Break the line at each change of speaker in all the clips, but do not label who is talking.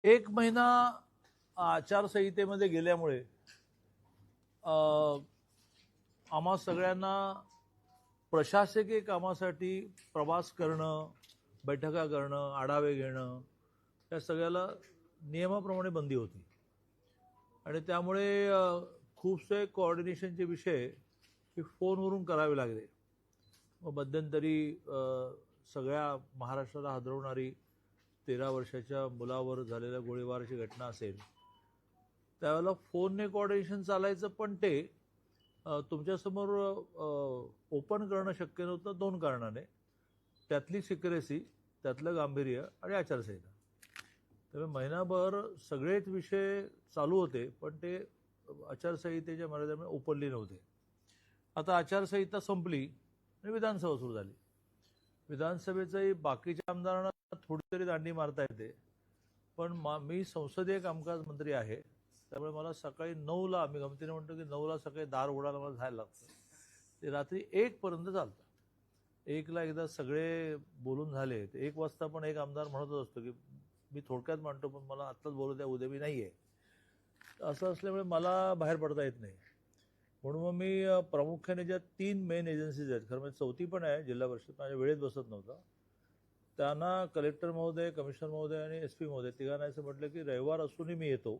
एक महिना आचारसंहितेमध्ये गेल्यामुळे आम्हा सगळ्यांना प्रशासकीय कामासाठी प्रवास करणं, बैठका करणं, आढावे घेणं या सगळ्याला नियमाप्रमाणे बंदी होती आणि त्यामुळे खूपसे कोऑर्डिनेशनचे विषय हे फोनवरून करावे लागले. मग मध्यंतरी सगळ्या महाराष्ट्राला हादरवणारी 13 वर्षाच्या मुलावर झालेल्या गोळीबाराची घटना असेल, त्यावेळेला फोनने कोऑर्डिनेशन चालायचं, पण ते तुमच्यासमोर ओपन करणं शक्य नव्हतं 2 कारणाने. त्यातली सिक्रेसी, त्यातलं गांभीर्य आणि आचारसंहिता. त्यामुळे महिनाभर सगळेच विषय चालू होते, पण ते आचारसंहितेच्या मर्यादेमुळे ओपनली नव्हते. आता आचारसंहिता संपली आणि विधानसभा सुरू झाली. विधानसभेचंही बाकीच्या आमदारांना थोडी तरी दांडी मारता येते, पण मी संसदीय कामकाज मंत्री आहे, त्यामुळे मला सकाळी 9ला, आम्ही गमतीने म्हणतो की 9ला सकाळी दार उघडायला मला जायला लागतं. ते रात्री 1 पर्यंत चालतं. 1ला एकदा सगळे बोलून झाले, तर 1 वाजता पण एक आमदार म्हणतच असतो की मी थोडक्यात म्हणतो, पण मला आत्ताच बोलू द्या, उद्या मी नाही आहे. असं असल्यामुळे मला बाहेर पडता येत नाही. म्हणून मग मी प्रामुख्याने ज्या 3 मेन एजन्सीज आहेत, खरं म्हणजे 4थी पण आहे जिल्हा परिषद, माझ्या वेळेत बसत नव्हता, त्यांना कलेक्टर महोदय, कमिशनर महोदय आणि SP महोदय तिघांना असं म्हटलं की रविवार असूनही मी येतो,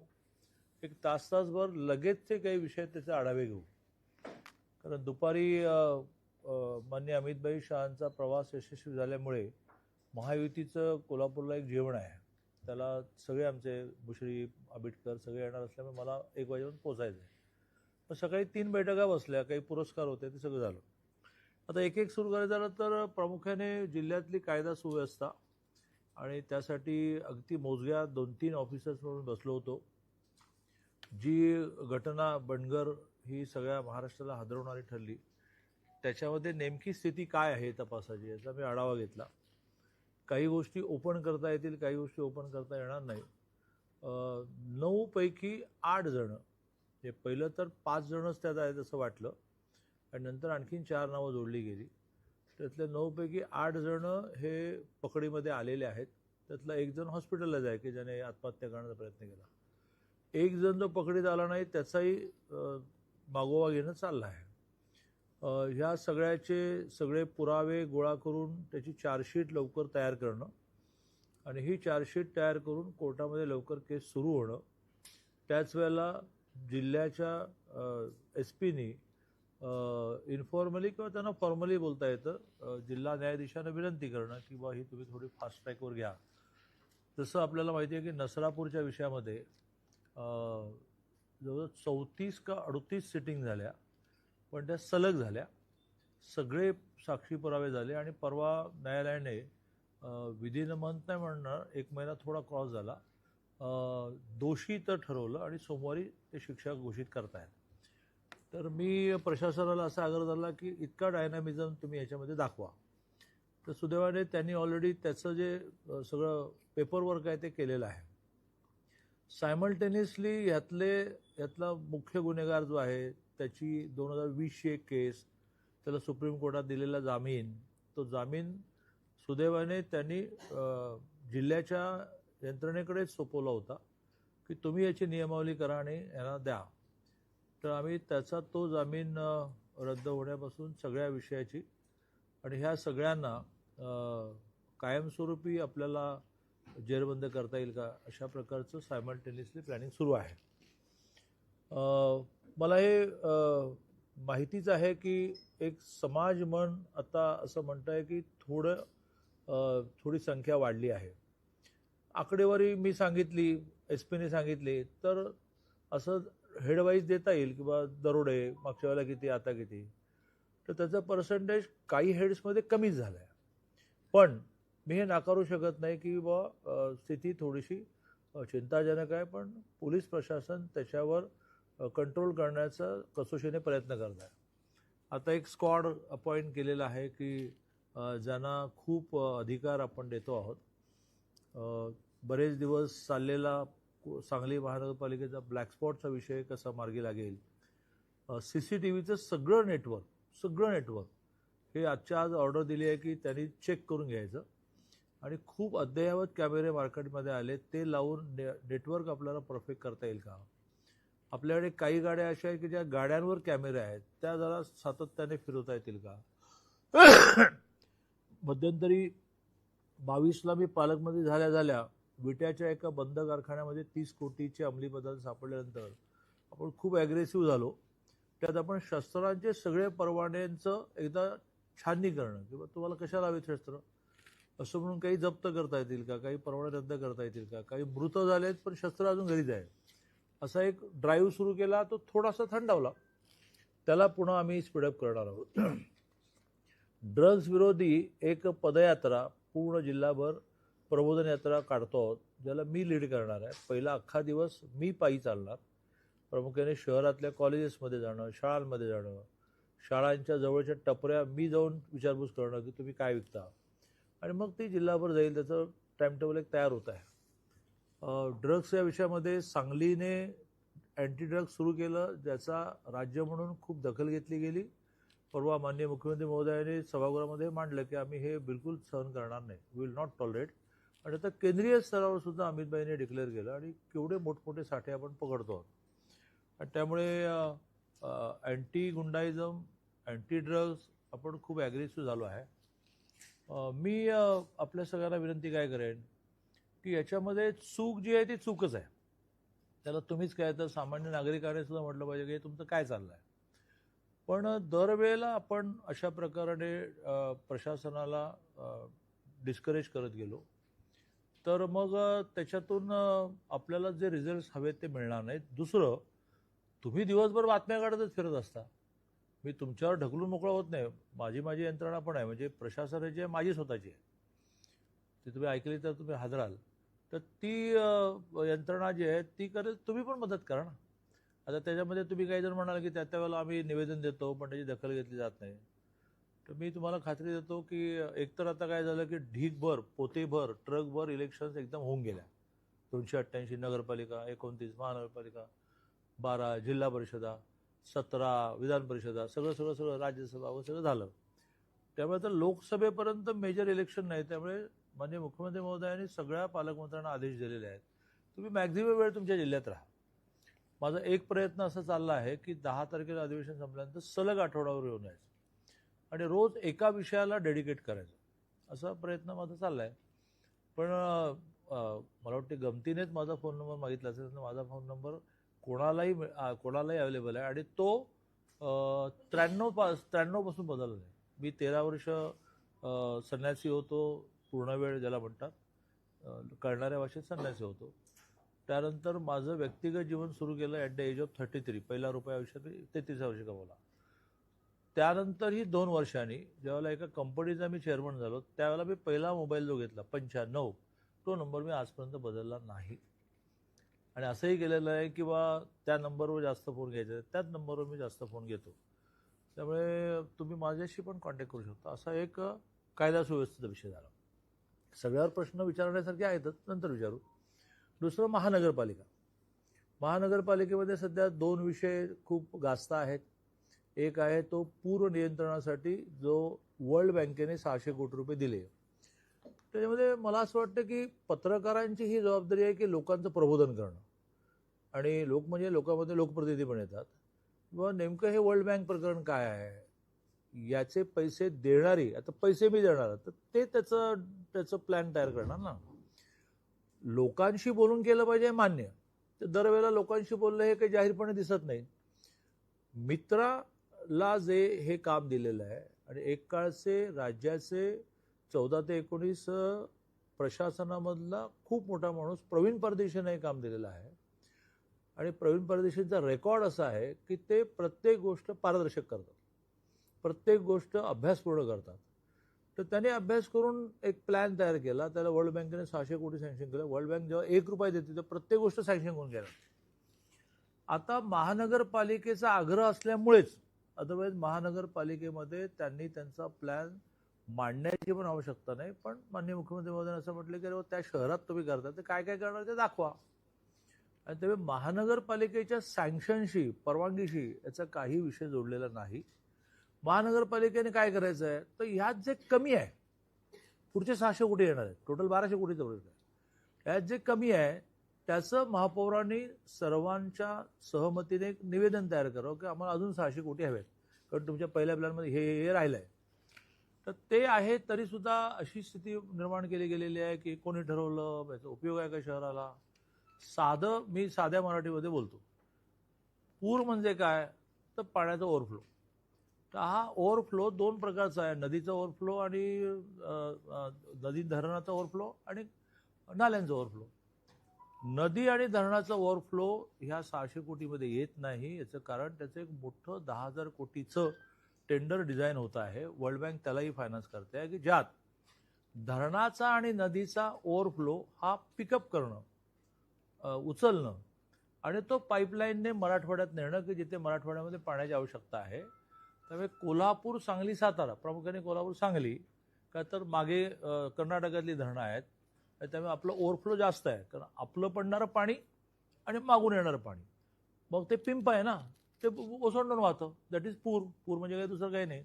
एक तासभर लगेचचे काही विषय त्याचे आढावे घेऊ. कारण दुपारी माननीय अमितभाई शहांचा प्रवास यशस्वी झाल्यामुळे महायुतीचं कोल्हापूरला एक जेवण आहे, त्याला सगळे आमचे मुश्रीफ, आबिटकर सगळे येणार असल्यामुळे मला 1 वाजेपर्यंत पोचायचं आहे. मग सकाळी 3 बैठका बसल्या, काही पुरस्कार होते, ते सगळं झालं. आता एक एक सुरू करायचं झालं तर प्रामुख्याने जिल्ह्यातली कायदा सुव्यवस्था, आणि त्यासाठी अगदी मोजक्या 2-3 ऑफिसर्स म्हणून बसलो होतो. जी घटना बनगर ही सगळ्या महाराष्ट्राला हादरवणारी ठरली, त्याच्यामध्ये नेमकी स्थिती काय आहे तपासाची याचा मी आढावा घेतला. काही गोष्टी ओपन करता येतील, काही गोष्टी ओपन करता येणार नाही. 9 पैकी 8 जण, हे पहिलं तर 5 जणच त्यात आहेत असं वाटलं, आणि नंतर आणखीन 4 नावं जोडली गेली. त्यातल्या 9 पैकी 8 जण हे पकडीमध्ये आलेले आहेत. त्यातला 1 जण हॉस्पिटलला आहे की ज्याने आत्महत्या करण्याचा प्रयत्न केला. 1 जण जो पकडीत आला नाही त्याचाही मागोवा घेणं चाललं आहे. ह्या सगळ्याचे सगळे पुरावे गोळा करून त्याची चार्जशीट लवकर तयार करणं, आणि ही चार्जशीट तयार करून कोर्टामध्ये लवकर केस सुरू होणं. त्याच वेळेला जिल्ह्याच्या SPनी इन्फॉर्मली किंवा त्यांना फॉर्मली बोलता येतं, जिल्हा न्यायाधीशांना विनंती करणं की बा ही तुम्ही थोडी फास्ट ट्रॅकवर घ्या. जसं आपल्याला माहिती आहे की नसरापूरच्या विषयामध्ये जवळजवळ 34 का 38 सिटिंग झाल्या, पण त्या सलग झाल्या, सगळे साक्षी पुरावे झाले, आणि परवा न्यायालयाने विदिन अ मंथ नाही म्हणणार, 1 महिना थोडा क्रॉस झाला, दोषी तर ठरवलं आणि सोमवारी ते शिक्षा घोषित करतायत. तर मी प्रशासनाला असा आग्रह धरला की इतका डायनामिझम तुम्ही याच्यामध्ये दाखवा. तर सुदैवाने त्यांनी ऑलरेडी त्याचं जे सगळं पेपरवर्क आहे ते केलेलं आहे. सायमल्टेनियसली यातला मुख्य गुन्हेगार जो आहे त्याची 2020ची एक केस, त्याला सुप्रीम कोर्टात दिलेला जामीन, तो जामीन सुदैवाने त्यांनी जिल्ह्याच्या यंत्रणेकडेच सोपवला होता की तुम्ही याची नियमावली करा आणि यांना द्या. तर आम्ही त्याचा तो जामीन रद्द होण्यापासून सगळ्या विषयाची, आणि ह्या सगळ्यांना कायमस्वरूपी आपल्याला जेरबंद करता येईल का अशा प्रकारचं सायमल्टेनियसली प्लॅनिंग सुरू आहे. मला हे माहितीच आहे की एक समाज मन आता असं म्हणतं आहे की थोडी संख्या वाढली आहे. आकडेवारी मी सांगितली, SPने सांगितली, तर असं हेडवाईज देता येईल की बा दरोडे मागच्या वेळेला किती, आता किती, तर त्याचा पर्सेंटेज काही हेड्समध्ये कमीच झाला आहे. पण मी हे नाकारू शकत नाही की बा स्थिती थोडीशी चिंताजनक आहे, पण पोलीस प्रशासन त्याच्यावर कंट्रोल करण्याचा कसोशीने प्रयत्न करत आहे. आता एक स्क्वॉड अपॉइंट केलेला आहे की ज्यांना खूप अधिकार आपण देतो आहोत. बरेच दिवस चाललेला सांगली महानगरपालिकेचा ब्लॅक स्पॉटचा विषय कसा मार्गी लागेल, CCTVचं सगळं नेटवर्क हे आजच्या आज ऑर्डर दिली आहे की त्यांनी चेक करून घ्यायचं, आणि खूप अद्ययावत कॅमेरे मार्केटमध्ये आले, ते लावून नेटवर्क आपल्याला परफेक्ट करता येईल का? आपल्याकडे काही गाड्या अशा आहेत की ज्या गाड्यांवर कॅमेरे आहेत, त्या जरा सातत्याने फिरवता येतील का? मध्यंतरी 22ला मी पालकमंत्री झाल्या विट्याच्या एका बंद कारखान्यामध्ये 30 कोटीचे अंमली पदार्थ सापडल्यानंतर आपण खूप ॲग्रेसिव्ह झालो. त्यात आपण शस्त्रांचे सगळे परवान्यांचं एकदा छाननी करणं, किंवा तुम्हाला कशाला हवेत शस्त्र असं म्हणून काही जप्त करता येतील का, काही परवाने रद्द करता येतील का, काही मृत झालेत पण शस्त्र अजून घरीच आहे, असा एक ड्राईव्ह सुरू केला. तो थोडासा थंडावला, त्याला पुन्हा आम्ही स्पीडअप करणार आहोत. ड्रग्ज विरोधी एक पदयात्रा पूर्ण जिल्हाभर प्रबोधन यात्रा काढतो आहोत, ज्याला मी लीड करणार आहे. पहिला अख्खा दिवस मी पायी चालणार, प्रामुख्याने शहरातल्या कॉलेजेसमध्ये जाणं, शाळांमध्ये जाणं, शाळांच्या जवळच्या टपऱ्या मी जाऊन विचारपूस करणं की तुम्ही काय विकता, आणि मग ती जिल्हाभर जाईल. त्याचं टाईमटेबल एक तयार होत आहे. ड्रग्स या विषयामध्ये सांगलीने अँटी ड्रग्स सुरू केलं, ज्याचा राज्य म्हणून खूप दखल घेतली गेली. परवा माननीय मुख्यमंत्री महोदयांनी सभागृहामध्ये मांडलं की आम्ही हे बिलकुल सहन करणार नाही, विल नॉट टॉलरेट. आणि आता केंद्रीय स्तरावर सुद्धा अमितभाईंनी डिक्लेअर केलं, आणि केवढे मोठमोठे साठे आपण पकडतो आहोत. आणि त्यामुळे अँटी गुंडाईझम, अँटी ड्रग्स आपण खूप ॲग्रेसिव्ह झालो आहे. मी आपल्या सगळ्यांना विनंती काय करेन की याच्यामध्ये चूक जी आहे ती चूकच आहे, त्याला तुम्हीच काय, तर सामान्य नागरिकाने सुद्धा म्हटलं पाहिजे की हे तुमचं काय चाललं आहे. पण दरवेळेला आपण अशा प्रकारे प्रशासनाला डिस्करेज करत गेलो तर मग त्याच्यातून आपल्याला जे रिझल्ट्स हवेत ते मिळणार नाहीत. दुसरं, तुम्ही दिवसभर बातम्या काढतच फिरत असता, मी तुमच्यावर ढकलून मोकळा होत नाही. माझी यंत्रणा पण आहे, म्हणजे प्रशासनाची आहे, माझी स्वतःची आहे. ती तुम्ही ऐकली तर तुम्ही हादराल. तर ती यंत्रणा जी आहे ती करत तुम्ही पण मदत करा ना. आता त्याच्यामध्ये तुम्ही काही जण म्हणाल की त्या वेळेला आम्ही निवेदन देतो पण त्याची दखल घेतली जात नाही. तर मी तुम्हाला खात्री देतो की एकतर आता काय झालं की ढीकभर, पोतेभर, ट्रकभर इलेक्शन्स एकदम होऊन गेल्या. 288 नगरपालिका, 29 महानगरपालिका, 12 जिल्हा परिषदा, 17 विधान परिषदा, सगळं राज्यसभा व सगळं झालं. त्यामुळे तर लोकसभेपर्यंत मेजर इलेक्शन नाही. त्यामुळे माननीय मुख्यमंत्री महोदयांनी सगळ्या पालकमंत्र्यांना आदेश दिलेले आहेत, तुम्ही मॅक्झिमम वेळ तुमच्या जिल्ह्यात राहा. माझा एक प्रयत्न असा चालला आहे की 10 तारखेला अधिवेशन संपल्यानंतर सलग आठवड्यावर येऊन यायचं आणि रोज एका विषयाला डेडिकेट करायचं, असा प्रयत्न माझा चालला आहे. पण मला वाटते गमतीनेच माझा फोन नंबर मागितला असेल, तर माझा फोन नंबर कोणालाही अवेलेबल आहे, आणि तो 93 पासून बदलला आहे. मी 13 वर्ष संन्यासी होतो, पूर्णवेळ ज्याला म्हणतात, कळणाऱ्या भाषेत संन्यासी होतो. त्यानंतर माझं व्यक्तिगत जीवन सुरू केलं ॲट द एज ऑफ 33. पहिला रुपया आयुष्यात 33 वर्ष कमवला. त्यानंतर ही 2 वर्षांनी ज्यावेळेला एका कंपनीचा मी चेअरमन झालो, त्यावेळेला मी पहिला मोबाईल जो घेतला 95, तो नंबर मी आजपर्यंत बदलला नाही. आणि असंही केलेलं आहे की त्या नंबरवर जास्त फोन घ्यायचे, त्याच नंबरवर मी जास्त फोन घेतो. त्यामुळे तुम्ही माझ्याशी पण कॉन्टॅक्ट करू शकता. असा एक कायदा सुव्यवस्थेचा विषय झाला. सगळ्यावर प्रश्न विचारण्यासारखे आहेतच, नंतर विचारू. दुसरं, महानगरपालिकेमध्ये सध्या 2 विषय खूप गाजता आहेत. एक आहे तो पूर नियंत्रणासाठी जो वर्ल्ड बँकेने 600 कोटी रुपये दिले. त्याच्यामध्ये मला असं वाटतं की पत्रकारांची ही जबाबदारी आहे की लोकांचं प्रबोधन करणं, आणि लोक म्हणजे लोकांमध्ये लोकप्रतिनिधी पण येतात. किंवा नेमकं हे वर्ल्ड बँक प्रकरण काय आहे, याचे पैसे देणारी, आता पैसे मी देणार तर ते त्याचं प्लॅन तयार करणार ना. लोकांशी बोलून केलं पाहिजे मान्य, तर दरवेळेला लोकांशी बोललं हे काही जाहीरपणे दिसत नाही. मित्राला जे हे काम दिलेलं आहे, आणि एक काळचे राज्याचे 14 ते 19 प्रशासनामधला खूप मोठा माणूस प्रवीण परदेशीने हे काम दिलेलं आहे. आणि प्रवीण परदेशींचा रेकॉर्ड असा आहे की ते प्रत्येक गोष्ट पारदर्शक करतात, प्रत्येक गोष्ट अभ्यासपूर्ण करतात. तर त्याने अभ्यास करून एक प्लॅन तयार केला, त्याला वर्ल्ड बँकेने 600 कोटी सँक्शन केलं. वर्ल्ड बँक जेव्हा 1 रुपया देते तर प्रत्येक गोष्ट सँक्शन करून घ्यायला. आता महानगरपालिकेचा आग्रह असल्यामुळेच, अदरवाईज महानगरपालिकेमध्ये त्यांनी त्यांचा प्लॅन मांडण्याची पण आवश्यकता नाही. पण माननीय मुख्यमंत्री महोदयांनी असं म्हटलं की त्या शहरात तुम्ही करता तर काय काय करणार ते दाखवा. आणि त्यामुळे महानगरपालिकेच्या सँक्शनशी, परवानगीशी याचा काही विषय जोडलेला नाही. महानगरपालिकेने काय करायचं आहे, तर ह्यात जे कमी आहे पुढचे 600 कोटी येणार आहेत. टोटल 1200 कोटीचा प्रोजेक्ट आहे. त्यात जे कमी आहे त्याचं महापौरांनी सर्वांच्या सहमतीने एक निवेदन तयार करावं की आम्हाला अजून 600 कोटी हवेत, कारण तुमच्या पहिल्या प्लॅनमध्ये हे राहिलं आहे. तर ते आहे तरी सुद्धा अशी स्थिती निर्माण केली गेलेली आहे की कोणी ठरवलं, याचा उपयोग आहे का शहराला. मी साध्या मराठीमध्ये बोलतो. पूर म्हणजे काय, तर पाण्याचा ओव्हरफ्लो. तर हा ओव्हरफ्लो 2 प्रकारचा आहे, नदीचा ओव्हरफ्लो आणि नदी धरणाचा ओव्हरफ्लो आणि नाल्यांचा ओव्हरफ्लो. नदी आणि धरणाचा ओव्हरफ्लो ह्या 600 कोटीमध्ये येत नाही. याचं कारण त्याचं एक मोठं 10,000 कोटीचं टेंडर डिझाईन होत आहे. वर्ल्ड बँक त्यालाही फायनान्स करते आहे की ज्यात धरणाचा आणि नदीचा ओव्हरफ्लो हा पिकअप करणं, उचलणं आणि तो पाईपलाईनने मराठवाड्यात नेणं की जिथे मराठवाड्यामध्ये पाण्याची आवश्यकता आहे. त्यामुळे कोल्हापूर, सांगली, सातारा, प्रामुख्याने कोल्हापूर, सांगली, का तर मागे कर्नाटकातली धरणं आहेत, त्यामुळे आपलं ओव्हरफ्लो जास्त आहे. कारण आपलं पडणारं पाणी आणि मागून येणारं पाणी, मग ते पिंप आहे ना, ते ओसंडून वाहतं. दॅट इज पूर. पूर म्हणजे काही दुसरं काही नाही.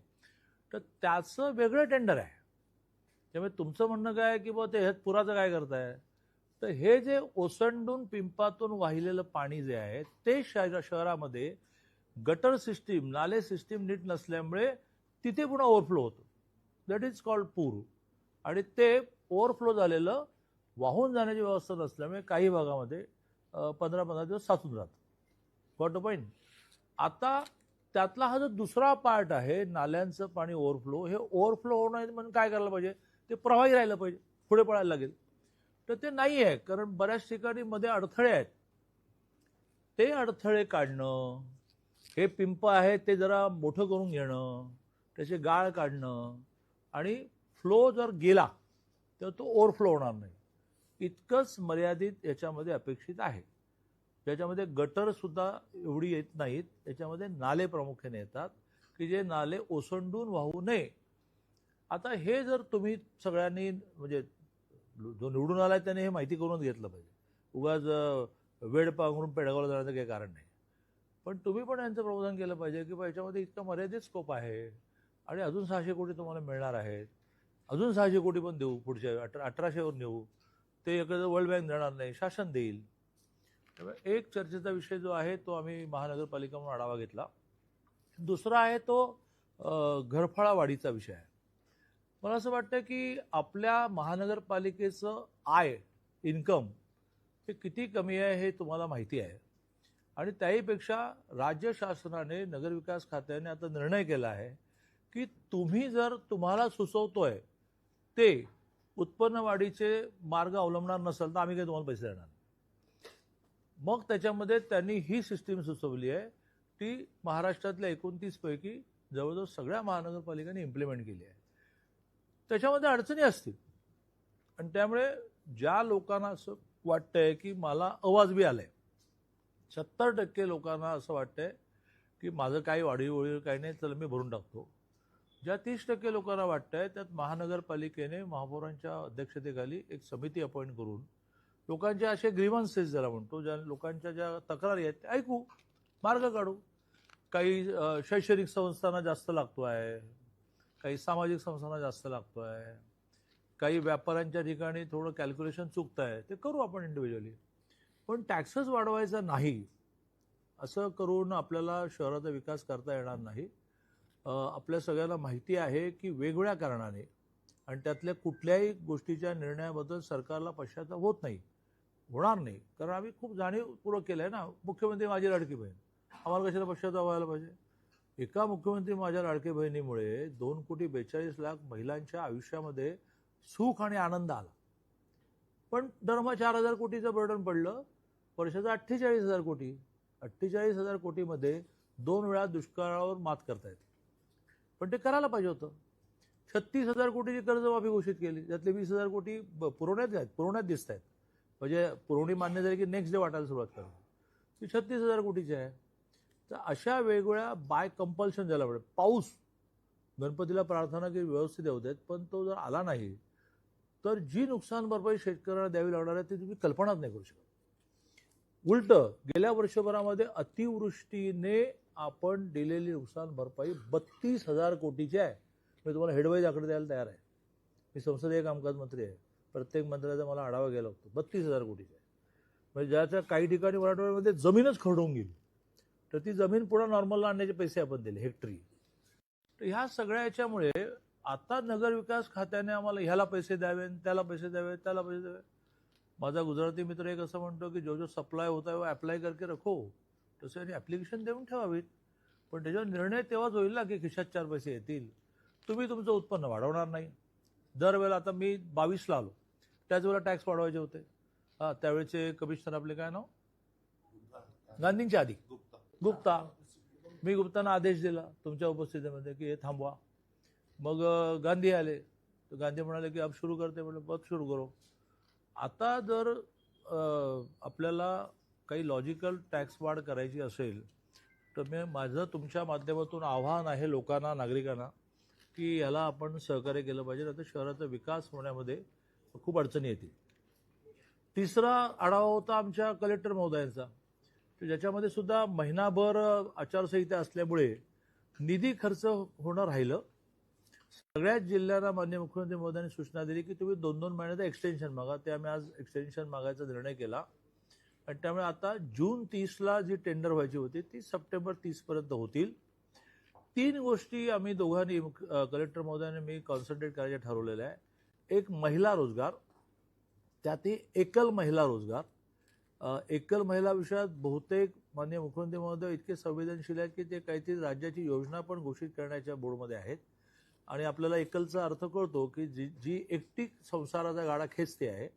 तर त्याचं वेगळं टेंडर आहे. त्यामुळे तुमचं म्हणणं काय आहे की बुवा ते ह्यात पुराचं काय करताय, तर हे जे ओसंडून पिंपातून वाहिलेलं पाणी जे आहे ते शहरामध्ये गटर सिस्टीम, नाले सिस्टीम नीट नसल्यामुळे तिथे पुन्हा ओव्हरफ्लो होतो. दॅट इज कॉल्ड पूर. आणि ते ओव्हरफ्लो झालेलं वाहून जाण्याची व्यवस्था नसल्यामुळे काही भागामध्ये 15-15 दिवस साचून राहतं. Got the point. आता त्यातला हा जो दुसरा पार्ट आहे, नाल्यांचं पाणी ओव्हरफ्लो, हे ओव्हरफ्लो होणं म्हणून काय करायला पाहिजे, ते प्रवाही राहिलं पाहिजे, पुढे पळायला लागेल. तर ते नाही आहे, कारण बऱ्याच ठिकाणी मध्ये अडथळे आहेत. ते अडथळे काढणं, हे पिंप आहे ते जरा मोठं करून घेणं, त्याचे गाळ काढणं आणि फ्लो जर गेला तर तो ओव्हरफ्लो होणार नाही, इतकंच मर्यादित याच्यामध्ये अपेक्षित आहे. ज्याच्यामध्ये गटर सुद्धा एवढी येत नाहीत, याच्यामध्ये नाले प्रामुख्याने येतात की जे नाले ओसंडून वाहू नये. आता हे जर तुम्ही सगळ्यांनी, म्हणजे जो निवडून आलाय त्याने हे माहिती करून घेतलं पाहिजे. उगाच वेळ पांघरून पेडगावला जाण्याचं काही कारण नाही. पण तुम्ही पण यांचं प्रबोधन केलं पाहिजे की याच्यामध्ये इतका मर्यादित स्कोप आहे आणि अजून 600 कोटी तुम्हाला मिळणार आहेत. अजून 600 कोटी पण देऊ, पुढच्या 1800वर नेऊ, ते एकदा वर्ल्ड बँक देणार नाही, शासन देईल. त्यामुळे एक चर्चेचा विषय जो आहे तो आम्ही महानगरपालिका म्हणून आढावा घेतला. दुसरा आहे तो घरफाळा वाढीचा विषय आहे. मला असं वाटतं की आपल्या महानगरपालिकेचं इन्कम हे किती कमी आहे हे तुम्हाला माहिती आहे. आणि त्याहीपेक्षा राज्य शासनाने, नगरविकास खात्याने आता निर्णय केला आहे की तुम्ही जर तुम्हाला सुचवतोय ते उत्पन्न वाढीचे मार्ग अवलंबणार नसेल तर आम्ही काही तुम्हाला पैसे देणार. मग त्याच्यामध्ये त्यांनी ही सिस्टीम सुचवली आहे, ती महाराष्ट्रातल्या 29 पैकी जवळजवळ सगळ्या महानगरपालिकांनी इम्प्लिमेंट केली आहे. त्याच्यामध्ये अडचणी असतील आणि त्यामुळे ज्या लोकांना असं वाटतंय की मला अवाजवी आलंय, 70% लोकांना असं वाटतंय की माझं काही वाढीव काही नाही, चला मी भरून टाकतो. ज्या 30% लोकांना वाटतंय त्यात महानगरपालिकेने महापौरांच्या अध्यक्षतेखाली एक समिती अपॉइंट करून लोकांचे असे ग्रीव्हन्सेस ज्याला म्हणतो, ज्या लोकांच्या ज्या तक्रारी आहेत ते ऐकू, मार्ग काढू. काही शैक्षणिक संस्थांना जास्त लागतो आहे, काही सामाजिक संस्थांना जास्त लागतो आहे, काही व्यापाऱ्यांच्या ठिकाणी थोडं कॅल्क्युलेशन चुकतं आहे, ते करू आपण इंडिव्हिज्युअली. पण टॅक्सेस वाढवायचा नाही, असं करून आपल्याला शहराचा विकास करता येणार नाही. आपल्या सगळ्यांना माहिती आहे की वेगवेगळ्या कारणाने आणि त्यातल्या कुठल्याही गोष्टीच्या निर्णयाबद्दल सरकारला पश्चाताप होत नाही, होणार नाही. कारण आम्ही खूप जाणीवपूर्वक केलं आहे ना. मुख्यमंत्री माझी लाडकी बहीण, आम्हाला कशाला पश्चाताप व्हायला पाहिजे. एका मुख्यमंत्री माझ्या लाडकी बहिणीमुळे 2,42,00,000 महिलांच्या आयुष्यामध्ये सुख आणि आनंद आला. पण दरमहा 4,000 कोटीचं बर्डन पडलं, वर्षाचं 48,000 कोटी. 48,000 कोटीमध्ये 2 वेळा दुष्काळावर मात करता येते, पण ते करायला पाहिजे होतं. 36,000 कोटीची कर्जमाफी घोषित केली, त्यातले 20,000 कोटी पुरवण्यात दिसत आहेत. म्हणजे पुरवणी मान्य झाली की नेक्स्ट डे वाटायला सुरुवात करणं, ती 36,000 कोटीची आहे. तर अशा वेगवेगळ्या बाय कंपल्शन झाला पाहिजे. पाऊस, गणपतीला प्रार्थना की व्यवस्थित येऊ देत, पण तो जर आला नाही तर जी नुकसान भरपाई शेतकऱ्यांना द्यावी लागणार आहे ती तुम्ही कल्पनाच नाही करू शकत. उलट गेल्या वर्षभरामध्ये अतिवृष्टीने आपण दिलेली नुकसान भरपाई 32,000 कोटीची आहे. मी तुम्हाला हेडवाईज आकडे द्यायला तयार आहे. मी संसदीय कामकाज मंत्री आहे. प्रत्येक मंत्र्याचा मला आढावा घ्यायला लागतो. 32,000 कोटीचा आहे. म्हणजे ज्याच्या काही ठिकाणी मराठवाड्यामध्ये जमीनच खरडून गेली, तर ती जमीन पुढे नॉर्मलला आणण्याचे पैसे आपण दिले हेक्टरी. तर ह्या सगळ्या याच्यामुळे आता नगरविकास खात्याने आम्हाला ह्याला पैसे द्यावे, त्याला पैसे द्यावे, त्याला पैसे द्यावे. माझा गुजराती मित्र एक असं म्हणतो की जो सप्लाय होता है वो अप्लाय करके रखो. तसं आणि ॲप्लिकेशन देऊन ठेवावीत, पण त्याच्यावर निर्णय तेव्हाच होईल ना की खिशात 4 पैसे येतील. तुम्ही तुमचं उत्पन्न वाढवणार नाही. दरवेळेला आता मी 22ला आलो, त्याच वेळेला टॅक्स वाढवायचे होते. त्यावेळेचे कमिशनर आपले काय नाव, गांधींच्या आधी गुप्ता. मी गुप्तांना आदेश दिला तुमच्या उपस्थितीमध्ये की हे थांबवा. मग गांधी आले, तर गांधी म्हणाले की अब सुरू करते. म्हटलं बघ सुरू करो. आता जर आपल्याला काही लॉजिकल टॅक्स वाढ करायची असेल तर माझं तुमच्या माध्यमातून आव्हान आहे लोकांना, नागरिकांना, की याला आपण सहकार्य केलं पाहिजे. आता शहराचा विकास होण्यामध्ये खूप अडचणी येतील. तिसरा आढावा होता आमच्या कलेक्टर महोदयांचा, ज्याच्यामध्ये सुद्धा महिनाभर आचारसंहिता असल्यामुळे निधी खर्च होणं राहिलं. सगळ्याच जिल्ह्यांना माननीय मुख्यमंत्री महोदयांनी सूचना दिली की तुम्ही 2-2 महिन्याचं एक्सटेन्शन मागा. ते आम्ही आज एक्सटेन्शन मागायचा निर्णय केला आणि त्यामुळे आता जून 30ला जी टेंडर व्हायची होती ती सप्टेंबर 30पर्यंत होतील. 3 गोष्टी आम्ही दोघांनी, कलेक्टर महोदयांनी मी कॉन्सन्ट्रेट करायचे ठरवलेलं आहे. एक महिला रोजगार, त्यातही एकल महिला रोजगार. एकल महिला विषयात बहुतेक माननीय मुख्यमंत्री महोदय इतके संवेदनशील आहेत की ते काहीतरी राज्याची योजना पण घोषित करण्याच्या बोर्डमध्ये आहेत. आणि आपल्याला एकलचा अर्थ कळतो की जी एकटी संसाराचा गाडा खेचते आहे,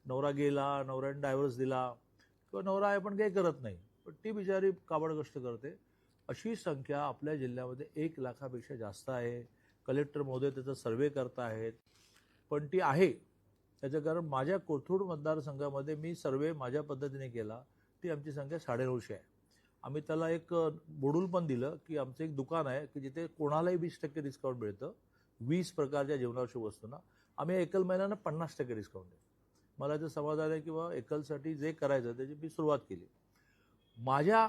नवरा गेला, नवऱ्याने डायव्हर्स दिला किंवा नवरा आहे पण काही करत नाही, पण ती बिचारी काबड कष्ट करते, अशी संख्या आपल्या जिल्ह्यामध्ये 1 लाखापेक्षा जास्त आहे. कलेक्टर महोदय त्याचा सर्वे करत आहेत, पण ती आहे. त्याचं कारण माझ्या कोथरूड मतदारसंघामध्ये मी सर्वे माझ्या पद्धतीने केला, ती आमची संख्या 950 आहे. आम्ही त्याला एक मोडूल पण दिलं की आमचं एक दुकान आहे की जिथे कोणालाही 20% डिस्काउंट मिळतं 20 प्रकारच्या जीवनावश्यक वस्तूंना. आम्ही एकल महिलांना 50% डिस्काउंट देतो. मला याचं समाधान आहे किंवा एकलसाठी जे करायचं त्याची मी सुरुवात केली. माझ्या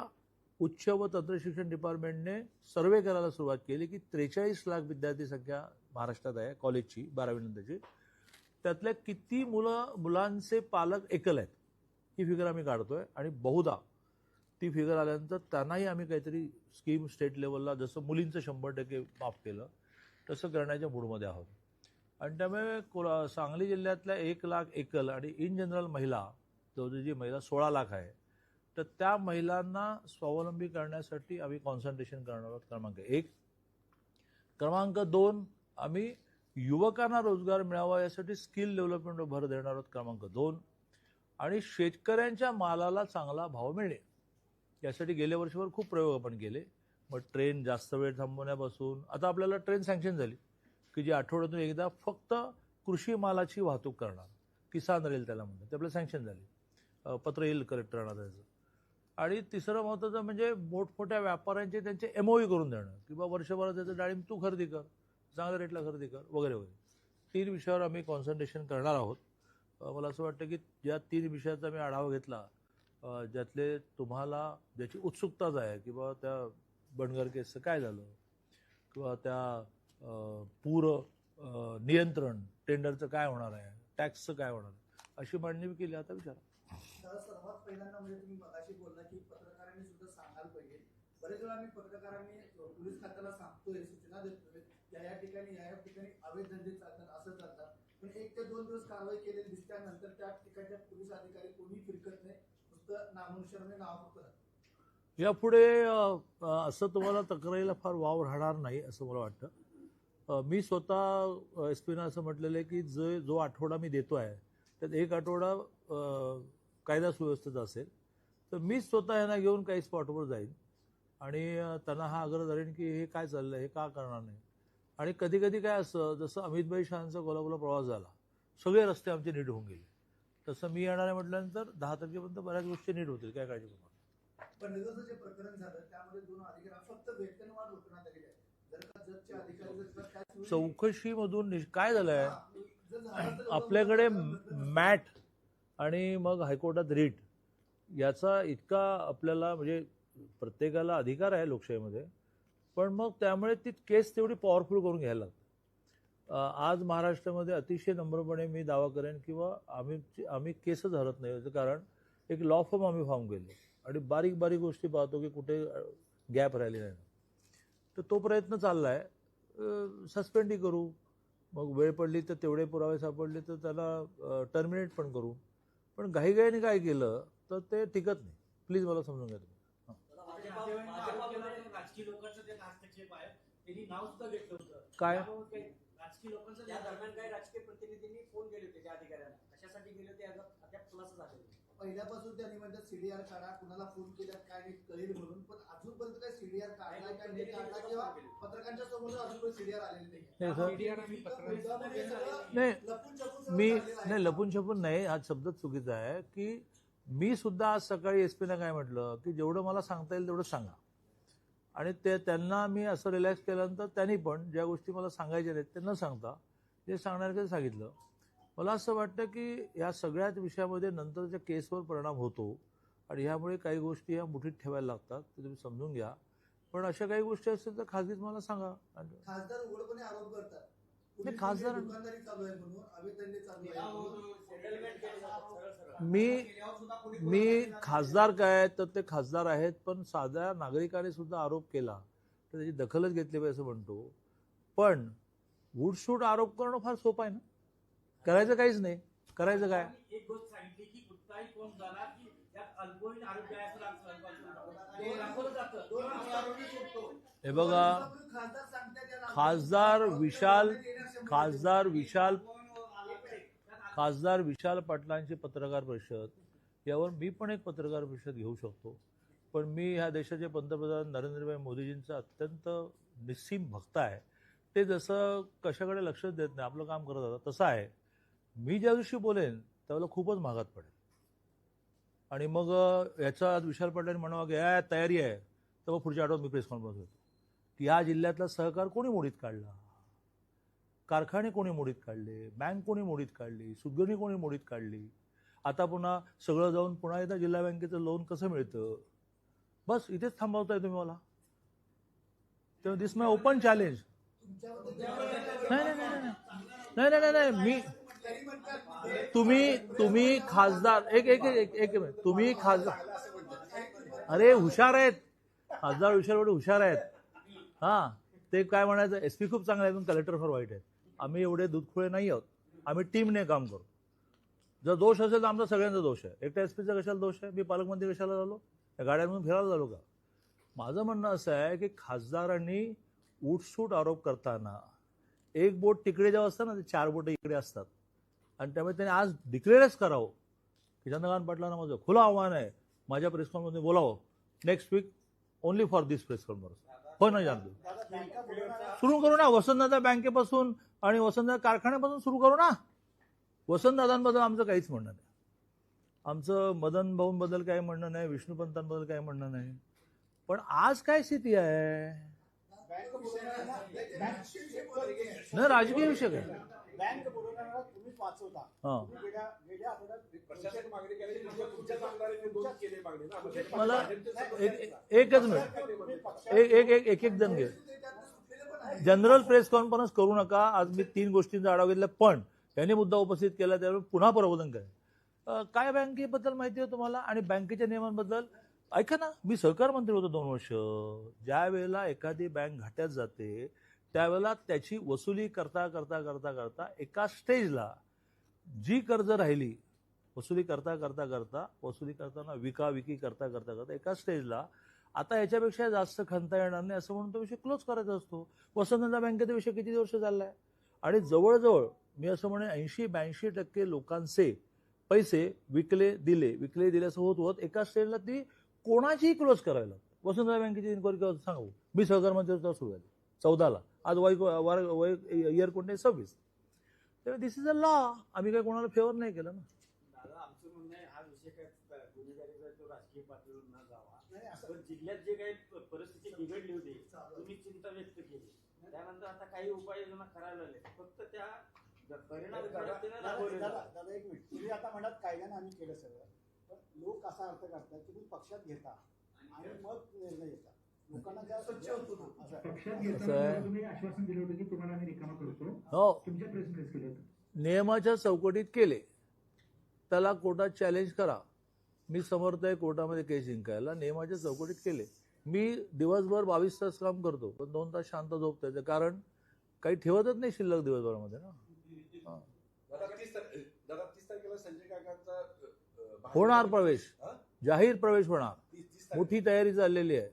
उच्च व तंत्रशिक्षण डिपार्टमेंटने सर्वे करायला सुरुवात केली की 43 लाख विद्यार्थी संख्या महाराष्ट्रात आहे कॉलेजची 12वी नंतरची. त्यातल्या किती मुलांचे पालक एकल आहेत ही फिगर आम्ही काढतोय आणि बहुधा ती फिगर आल्यानंतर त्यांनाही आम्ही काहीतरी स्कीम स्टेट लेवलला, जसं मुलींचं 100% माफ केलं तसं करण्याच्या मूडमध्ये आहोत. आणि त्यामुळे सांगली जिल्ह्यातल्या 1 लाख एकल आणि इन जनरल महिला, जवळजवळ जी महिला 16 लाख आहे, तर त्या महिलांना स्वावलंबी करण्यासाठी आम्ही कॉन्सन्ट्रेशन करणार आहोत. क्रमांक 1. क्रमांक 2, आम्ही युवकांना रोजगार मिळावा यासाठी स्किल डेव्हलपमेंटवर भर देणार आहोत. क्रमांक 2. आणि शेतकऱ्यांच्या मालाला चांगला भाव मिळणे यासाठी गेल्या वर्षभर खूप प्रयोग आपण केले. मग ट्रेन जास्त वेळ थांबवण्यापासून, आता आपल्याला ट्रेन सँक्शन झाली की जी आठवड्यातून एकदा फक्त कृषी मालाची वाहतूक करणार, किसान रेल त्याला म्हणतात, ते आपलं सँक्शन झाली. पत्र येईल कलेक्टरांना त्याचं. आणि तिसरं महत्त्वाचं म्हणजे मोठमोठ्या व्यापाऱ्यांचे त्यांचे MOU करून देणं की बा वर्षभरात त्याचं डाळिंब तू खरेदी कर, चांगल्या रेटला खरेदी कर वगैरे वगैरे. 3 विषयावर आम्ही कॉन्सन्ट्रेशन करणार आहोत. मला असं वाटतं की या 3 विषयाचा मी आढावा घेतला, ज्यातले तुम्हाला ज्याची उत्सुकताच आहे की बाबा त्या बनगर केसचं काय झालं किंवा त्या पूर नियंत्रण टेंडरचं काय होणार आहे, टॅक्सचं काय होणार आहे, अशी मांडणी मी केली. आता विचारा.
सर्वात पहिल्यांदा म्हणजे तुम्ही मगाशी बोलला की पत्रकारांनी सुद्धा सांगायला पाहिजे. बरेच वेळा आम्ही पत्रकारांनी पोलीस खात्याला सांगतोय, सूचना देतोय या ठिकाणी अवैध धंदे चालतात, असं चालतात, पण 1 ते 2 दिवस कारवाई केलेली दिसल्यानंतर त्या ठिकाणच्या पोलीस अधिकारी कोणी फिरकत नाही, नुसतं नामनुसारने नाव फक्त.
यापुढे असं तुम्हाला तक्रारीला फार वाव राहणार नाही असं मला वाटतं. मी स्वतः SP ना असं म्हटलेलं आहे की जो आठवडा मी देतो आहे त्यात 1 आठवडा कायदा सुव्यवस्थेचा असेल, तर मी स्वतः यांना घेऊन काही स्पॉटवर जाईन आणि त्यांना हा आग्रह धरेन की हे काय चाललंय, हे का करणार नाही. आणि कधी कधी काय असं, जसं अमितभाई शहांचा कोल्हापूरला प्रवास झाला, सगळे रस्ते आमचे नीट होऊन गेले, तसं मी येणार आहे म्हटल्यानंतर 10 तारखेपर्यंत बऱ्याच गोष्टी नीट होतील, काय काळजी करू नका.
पण निधीचं जे प्रकरण झालं त्यामध्ये 2 अधिकारी फक्त वेतनवाढ घोषणात आलेली आहे. जर का जजचे अधिकारी
चौकशीमधून काय झालंय, आपल्याकडे मॅट आणि मग हायकोर्टात रीट याचा इतका आपल्याला म्हणजे प्रत्येकाला अधिकार आहे लोकशाहीमध्ये, पण मग त्यामुळे ती केस तेवढी पॉवरफुल करून घ्यायला लागते. आज महाराष्ट्रामध्ये अतिशय नम्रपणे मी दावा करेन किंवा आम्ही केसच हरत नाही. याचं कारण एक लॉ फॉर्म आम्ही फॉर्म केले आणि बारीक बारीक गोष्टी पाहतो की कुठे गॅप राहिली नाही. तर तो प्रयत्न चालला आहे. सस्पेंडही करू, मग वेळ पडली तर तेवढे पुरावे सापडले तर त्याला टर्मिनेट पण करू. पण घाईघाईने काय केलं तर ते टिकत नाही. प्लीज मला समजून घ्या तुम्ही.
राजकीय लोकांचं जे हस्तक्षेप आहे त्यांनी नाव सुद्धा घेतलं होतं.
काय
राजकीय लोकांचं त्या दरम्यान काही राजकीय प्रतिनिधींनी फोन केले होते त्या अधिकाऱ्यांना, कशासाठी गेले होते अद्याप खुलासा झालेला नाही.
पहिल्यापासून त्यांनी म्हणतात सीडीआर काढा, कुणाला फोन केल्यात काय नाही कळेल म्हणून, पण अजूनपर्यंत काय सीडीआर काढला काय नाही काढला किंवा पत्रकारांच्या समोर अजूनपर्यंत सीडीआर आलेली नाही.
नाही लपून छपून नाही, हा शब्दच चुकीचा आहे. की मी सुद्धा आज सकाळी एसपीने काय म्हटलं की जेवढं मला सांगता येईल तेवढं सांगा. आणि ते त्यांना मी असं रिलॅक्स केल्यानंतर त्यांनी पण ज्या गोष्टी मला सांगायच्या नाहीत ते न सांगता जे सांगणार सांगितलं. मला असं वाटतं की या सगळ्याच विषयामध्ये नंतरच्या केसवर परिणाम होतो आणि ह्यामुळे काही गोष्टी ह्या मुठीत ठेवायला लागतात. ते तुम्ही समजून घ्या. पण अशा काही गोष्टी असतील तर खाजगीत मला सांगा.
खासदार उघडपणे आरोप करतात
नाही, खासदार
दुकानदारी चालू आहे म्हणून, अवैधधंदे चालू आहे म्हणून.
मी खासदार काय तर ते खासदार आहेत, पण साध्या नागरिकाने सुद्धा आरोप केला तर त्याची दखलच घेतली पाहिजे असं म्हणतो. पण वूडशूट आरोप करणं फार सोपं आहे ना. करायचं काहीच नाही. करायचं काय.
एक गोष्ट सांगितली की कुठलाही कोण झाला की त्यात अल्पवयीन आरोग्य आहे
हे बघा, खासदार विशाल पाटलांची पत्रकार परिषद, यावर मी पण एक पत्रकार परिषद घेऊ शकतो. पण मी ह्या देशाचे पंतप्रधान नरेंद्रभाई मोदीजींचा अत्यंत निस्सीम भक्त आहे. ते जसं कशाकडे लक्षच देत नाही, आपलं काम करत होतं तसं आहे. मी ज्या दिवशी बोलेन त्यावेळेला खूपच महागात पडेल. आणि मग याचा विशाल पाटलांनी म्हणावं की या तयारी आहे, तर मग पुढच्या आठवड्यात मी प्रेस कॉन्फरन्स होतो की या जिल्ह्यातला सहकार कोणी मोडीत काढला, कारखाने कोणी मोडीत काढले, बँक कोणी मोडीत काढली, सुदगिरणी कोणी मोडीत काढली. आता पुन्हा सगळं जाऊन पुन्हा एकदा जिल्हा बँकेचं लोन कसं मिळतं. बस इथेच थांबवताय तुम्ही मला. तेव्हा दिस माय ओपन चॅलेंज. नाही मी तुम्ही खासदार एक तुम्ही खासदार, अरे हुशार आहेत खासदार, हुशार आहेत. हा, ते काय म्हणायचं, एसपी खूप चांगले आहेत, कलेक्टर फार वाईट आहेत. आम्ही एवढे दूधखोळे नाही आहोत. आम्ही टीमने काम करू. जर दोष असेल तर आमचा सगळ्यांचा दोष आहे. एकट्या एसपीचा कशाला दोष आहे. मी पालकमंत्री कशाला झालो, या गाड्यांमधून फिरायला झालो का. माझं म्हणणं असं आहे की खासदारांनी उठसूट आरोप करताना एक बोट तिकडे जेव्हा असतं ना, ते 4 बोट इकडे असतात. आणि त्यामुळे त्यांनी आज डिक्लेअरच करावं की चंद्रकांत पाटलांना माझं खुलं आव्हान आहे, माझ्या प्रेस कॉन्फरन्समध्ये बोलावं next week only for this press conference. हो नाही जानतो सुरू करू ना, वसंतदादा बँकेपासून आणि वसंतदादा कारखान्यापासून सुरू करू ना. वसंतदादांबद्दल आमचं काहीच म्हणणं नाही. आमचं मदन भाऊंबद्दल काही म्हणणं नाही, विष्णुपंतांबद्दल काही म्हणणं नाही. पण आज काय स्थिती आहे ना, राजकीय विषय काय.
बँक बुडवणारा तुम्हीच वाचवता. गेल्या
मला एकच मिनिट, एक जण घे. जनरल प्रेस कॉन्फरन्स करू नका. आज मी 3 गोष्टींचा आढावा घेतला, पण यांनी मुद्दा उपस्थित केला त्यावेळी पुन्हा प्रबोधन करेन. काय बँकेबद्दल माहिती आहे तुम्हाला आणि बँकेच्या नियमांबद्दल. ऐका ना, मी सहकार मंत्री होतो 2 वर्ष. ज्या वेळेला एखादी बँक घाट्यात जाते त्यावेळेला त्याची वसुली करता करता करता करता एका स्टेजला जी कर्ज राहिली, वसुली करता करता करता वसुली करताना विकाविकी करता करता करता एका स्टेजला आता याच्यापेक्षा जास्त खणता येणार नाही असं म्हणून तो विषय क्लोज करायचा असतो. वसंतदादा बँकेचा विषय किती वर्ष चाललाय आणि जवळजवळ मी असं म्हणेन 80-82% लोकांचे पैसे विकले दिले असं होत एका स्टेजला ती कोणाचीही क्लोज करायला. वसंतदादा बँकेची इन्क्वायरी केव्हा सांगू, मी सहकार मंत्री सुरू झाली 14ला, आज वय इयर कोणते 26. तेव्हा दिस इज अ लॉ. आम्ही काही कोणाला फेवर नाही केलं ना.
दादा आमचं म्हणणं आहे हा विषय काय गुन्हेगारीचा तो राजकीय पातळीवर न जावा. पण जिल्ह्यात जे काही परिस्थिती बिघडली होती तुम्ही चिंता व्यक्त केली, त्यानंतर आता काही उपाययोजना करायला लागले, फक्त त्या परिणाम
दादा एक मिनिट, तुम्ही आता म्हणत कायद्याने आम्ही केलं सगळं, पण लोक असा अर्थ करतात की तुम्ही पक्षात घेता आणि मग निर्णय घेता. लोकांना ज्या
स्वच्छ होतो तो.
असं आहे.
पक्षात
असं आहे.
घेताना तुम्ही आश्वासन दिलं होतं की तुम्हाला आम्ही रिकामा करतो.
हो,
तुमच्या प्रेस रिलीज केलं होतं.
नियमाच्या चौकटीत केले, त्याला कोर्टात चॅलेंज करा. मी समर्थ आहे कोर्टामध्ये केस जिंकायला. नियमाच्या चौकटीत केले. मी दिवसभर 22 तास काम करतो, पण 2 तास शांत झोपतो. त्याचं कारण काही ठेवतच नाही शिल्लक दिवसभरामध्ये ना. हा.
दादा 30 तारखेला संजय काकांचा
होणार प्रवेश,
हा?
जाहीर प्रवेश होणार.
30 तारखेला.
मोठी तयारी चाललेली आहे.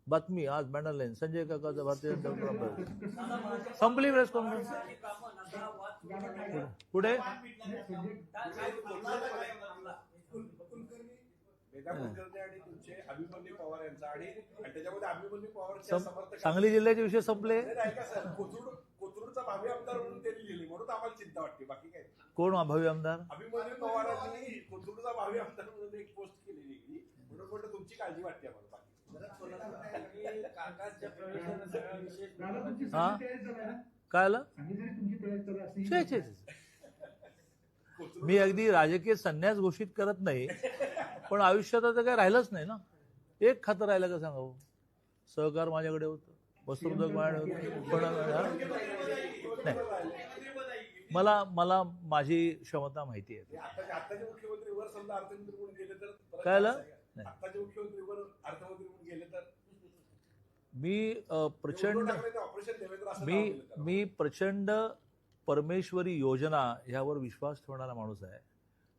बातमी आज बॅनर लाईन, संजय काकाचा भारतीय जनता पक्ष संपली प्रेस कॉन्फरन्स. पुढे
मेधा कुलकर्णी आणि तुमचे अभिमन्यू पवार यांचा आणि त्याच्यामध्ये अभिमन्यू पवारच्या समर्थक
सांगली जिल्ह्याचे विषय संपले.
ऐका सर, कोथरूडचा भावी आमदार म्हणून त्यांनी लिहिली, म्हणून आम्हाला चिंता वाटते, बाकी काय.
कोण भावी आमदार?
अभिमन्यू पवारांनी कोथरूडचा भावी आमदार म्हणून एक पोस्ट केलेली, म्हणून म्हटलं तुमची काळजी वाटते आम्हाला, बाकी
काकांच्या प्रवेशानं सगळा विषय
दादा तुमची
हा?
सगळी तयारी झाली आहे ना?
काय आलं?
सांगली जरी तुमची तयारी चालू असली
छे, छे, छे. मी अगदी राजकीय संन्यास घोषित करत नाही, पण आयुष्यात आता काय राहिलंच नाही ना. एक खातं राहिलं का सांगा. सहकार माझ्याकडे होतं, वस्त्रोद्योग माझ्याकडे होतं, पण नाही, मला माझी क्षमता माहिती आहे.
आताचे मुख्यमंत्री वर समजा अर्थमंत्री म्हणून गेले तर परत
काय आलं?
असं आहे का?
नाही.
आताचे मुख्यमंत्री वर अर्थमंत्री म्हणून गेले तर
मी प्रचंड
उद्धव ठाकरेंनी ऑपरेशन देवेंद्र असं नाव
मी
दिलं त्याला.
मी प्रचंड परमेश्वरी योजना ह्यावर विश्वास ठेवणारा माणूस आहे.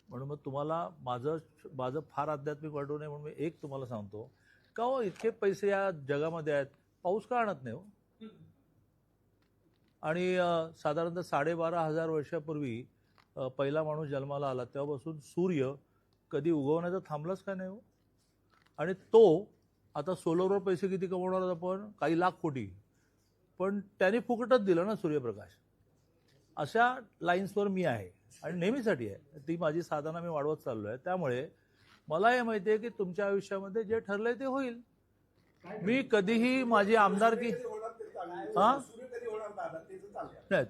म्हणून मग तुम्हाला माझं फार आध्यात्मिक वाटू नये म्हणून मी एक तुम्हाला सांगतो का हो, इतके पैसे या जगामध्ये आहेत, पाऊस का आणत नाही हो? आणि साधारणतः 12,500 वर्षापूर्वी पहिला माणूस जन्माला आला तेव्हापासून सूर्य कधी उगवण्याचं थांबलाच का नाही हो? आणि तो आता सोलरवर पैसे किती कमवणार आहोत आपण? काही लाख कोटी. पण त्याने फुकटच दिलं ना सूर्यप्रकाश. अशा लाईन्सवर मी आहे आणि नेहमीसाठी आहे. ती माझी साधना मी वाढवत चाललो आहे. त्यामुळे मला हे माहिती आहे की तुमच्या आयुष्यामध्ये जे ठरलंय ते होईल. मी कधीही माझी आमदारकी
सूर्य कधी होणार ते चालेल.
हा?
सूर्य कधी होणार दादा तेच चाललंय.
नाही,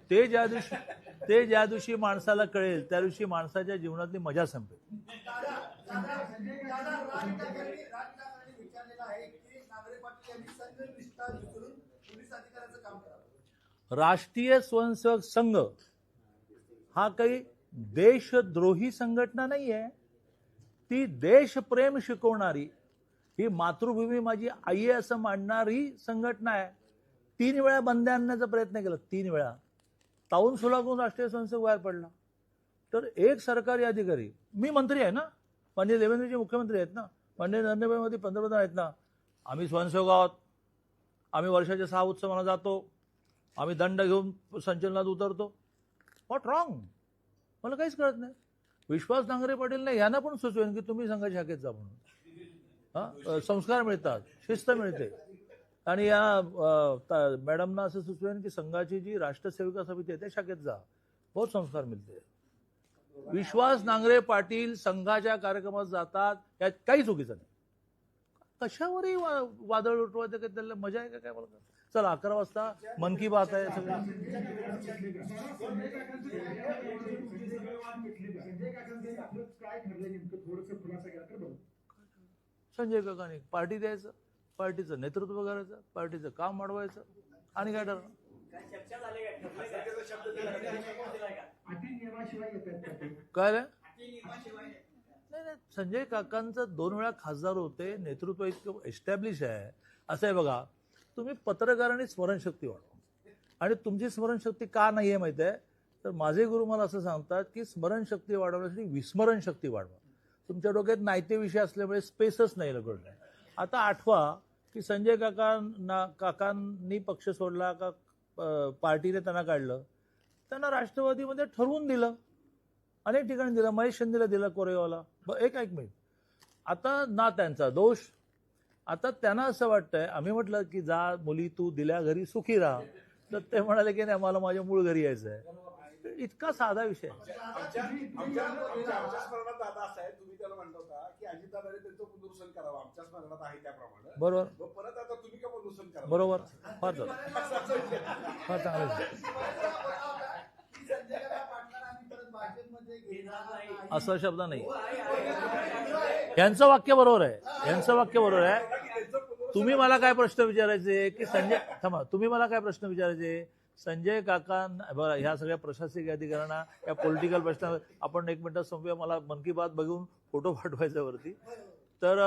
ते ज्या दिवशी माणसाला कळेल त्या दिवशी माणसाच्या जीवनातली मजा संपेल.
राज ठाकरेंनी विचारलेलं आहे की नांगरे पाटील यांनी संघ निष्ठा विसरून पोलीस अधिकाऱ्याचं काम करावं.
राष्ट्रीय स्वयंसेवक संघ हा काही देशद्रोही संघटना नाही आहे. ती देशप्रेम शिकवणारी, ही मातृभूमी माझी आई आहे असं मांडणारी संघटना आहे. 3 वेळा बंदी आणण्याचा प्रयत्न केला, 3 वेळा. ताऊन सुलागून राष्ट्रीय स्वयंसेवक बाहेर पडला. तर एक सरकारी अधिकारी, मी मंत्री आहे ना, माननीय देवेंद्रजी मुख्यमंत्री आहेत ना, माननीय नरेंद्रभाई मोदी पंतप्रधान आहेत ना, आम्ही स्वयंसेवक आहोत, आम्ही वर्षाच्या 6 उत्सवाला जातो, आम्ही दंड घेऊन संचलनात उतरतो. What wrong? मला काहीच कळत नाही. विश्वास नांगरे पाटील नाही, यांना पण सुचवेन की तुम्ही संघाच्या शाखेत जा म्हणून. हा, संस्कार मिळतात, शिस्त मिळते. आणि या मॅडमना असं सुचवेन की संघाची जी राष्ट्रसेविका समिती आहे त्या शाखेत जा, बहुत संस्कार मिळते. विश्वास नांगरे पाटील संघाच्या कार्यक्रमात जातात, यात काही चुकीचं नाही. कशावरही वादळ उठवायचं का? त्याला मजा आहे का काय? मला चला 11 वाजता मन की बात आहे सगळं.
काय ठरलं नेमकं थोडंसं खुलासा केला तर बघू.
संजय काकांनी पार्टी द्यायचं, पार्टीचं नेतृत्व करायचं, पार्टीचं काम वाढवायचं, आणि काय ठरलं?
चर्चा झाली काय? ठरलंय काय?
त्याचा शब्द दिला का?
अटी नियमाशिवाय येतात का ते?
काय रे?
अटी नियमाशिवाय
नाही, संजय काकांचं 2 वेळा खासदार होते, नेतृत्व इतकं एस्टॅब्लिश आहे. असं आहे बघा, तुम्ही पत्रकारांनी स्मरणशक्ती वाढवा. आणि तुमची स्मरणशक्ती का नाही आहे माहिती आहे? तर माझे गुरु मला असं सांगतात की स्मरणशक्ती वाढवण्यासाठी विस्मरणशक्ती वाढवा. तुमच्या डोक्यात नाहीते विषय असल्यामुळे स्पेसच नाही लगड. आता आठवा की संजय काकांनी पक्ष सोडला का पार्टीने त्यांना काढलं, त्यांना राष्ट्रवादीमध्ये ठरवून दिलं, अनेक ठिकाणी दिलं, महेश शिंदेला दिलं, कोरेगावला. एक मिनिट, आता ना त्यांचा दोष. आता त्यांना असं वाटतंय, आम्ही म्हटलं की जा मुली तू दिल्या घरी सुखी राहा, तर ते म्हणाले की नाही मला माझ्या मूळ घरी यायचं आहे. इतका साधा विषय.
आमच्या स्मरणात दादा असं आहे, तुम्ही त्याला म्हणता होता की अजितदादाने त्यांचं पुनरुत्थान करावं, आमच्या स्मरणात आहे त्याप्रमाणे.
बरोबर
मग परत आता तुम्ही का पुनरुत्थान करा?
बरोबर, फार चांगलं, फार चांगलं.
की संजय काका पाटलांना आम्ही परत भाजपमध्ये घेणार नाही.
असा शब्द नाही. यांचं वाक्य बरोबर आहे, यांचं वाक्य बरोबर आहे. तुम्ही मला काय प्रश्न विचारायचे की संजय थांबा, तुम्ही मला काय प्रश्न विचारायचे संजय काकांना बरं ह्या सगळ्या प्रशासकीय अधिकाऱ्यांना या पॉलिटिकल प्रश्न आपण 1 मिनिटात संपूया. मला मन की बात बघून फोटो पाठवायचा वरती. तर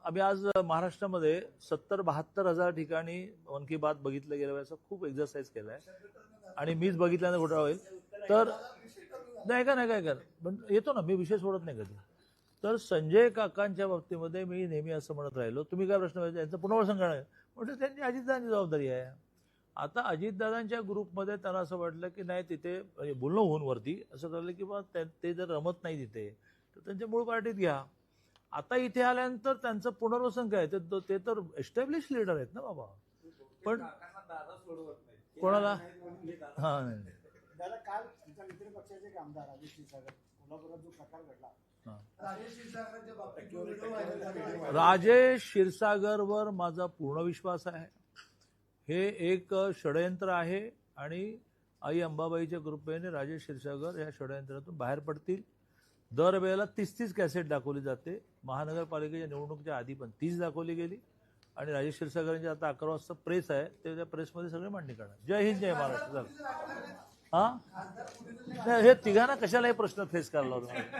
आम्ही आज महाराष्ट्रामध्ये 70-72 हजार ठिकाणी मन की बात बघितलं गेलं याचा खूप एक्झरसाईज केलाय आणि मीच बघितल्यानं घोटाळा होईल. तर नाही काय पण येतो ना, मी विषय सोडत नाही कधी. तर संजय काकांच्या बाबतीमध्ये मी नेहमी असं म्हणत राहिलो, तुम्ही काय प्रश्न विचारला यांचं पुनर्वसन करणार म्हणजे त्यांची अजितदादांची जबाबदारी आहे. आता अजितदादांच्या ग्रुपमध्ये त्यांना असं वाटलं की नाही तिथे म्हणजे बोलणं होऊन वरती असं ठरलं की बा ते जर रमत नाही तिथे तर त्यांच्या मूळ पार्टीत घ्या. आता इथे आल्यानंतर त्यांचं पुनर्वसन काय ते तर एस्टॅब्लिश लीडर आहेत ना बाबा. पण
दादा सोडवत नाही.
कोणाला
हे दादा-
हा नाही नाही.
दादा काल तुमच्या मित्र पक्षाचे एक आमदार राजेश क्षीरसागर कोल्हापुरात जो प्रकार घडला
राजेश क्षीरसागरच्या बाबतीत जो व्हिडिओ व्हायरल झाला,
राजेश क्षीरसागरवर माझा पूर्ण विश्वास आहे. हे एक षडयंत्र आहे आणि आई अंबाबाईच्या कृपेने राजेश क्षीरसागर या षडयंत्रातून बाहेर पडतील. दरवेळेला 30 कॅसेट दाखवली जाते. महानगरपालिकेच्या निवडणुकीच्या आधी पण 30 दाखवली गेली आणि राजेश क्षीरसागरांची आता 11 वाजता प्रेस आहे ते त्या प्रेसमध्ये सगळे मांडणी करणार. जय हिंद जय महाराष्ट्र. हा हे तिघांना कशाला हे प्रश्न फेस करायला होता.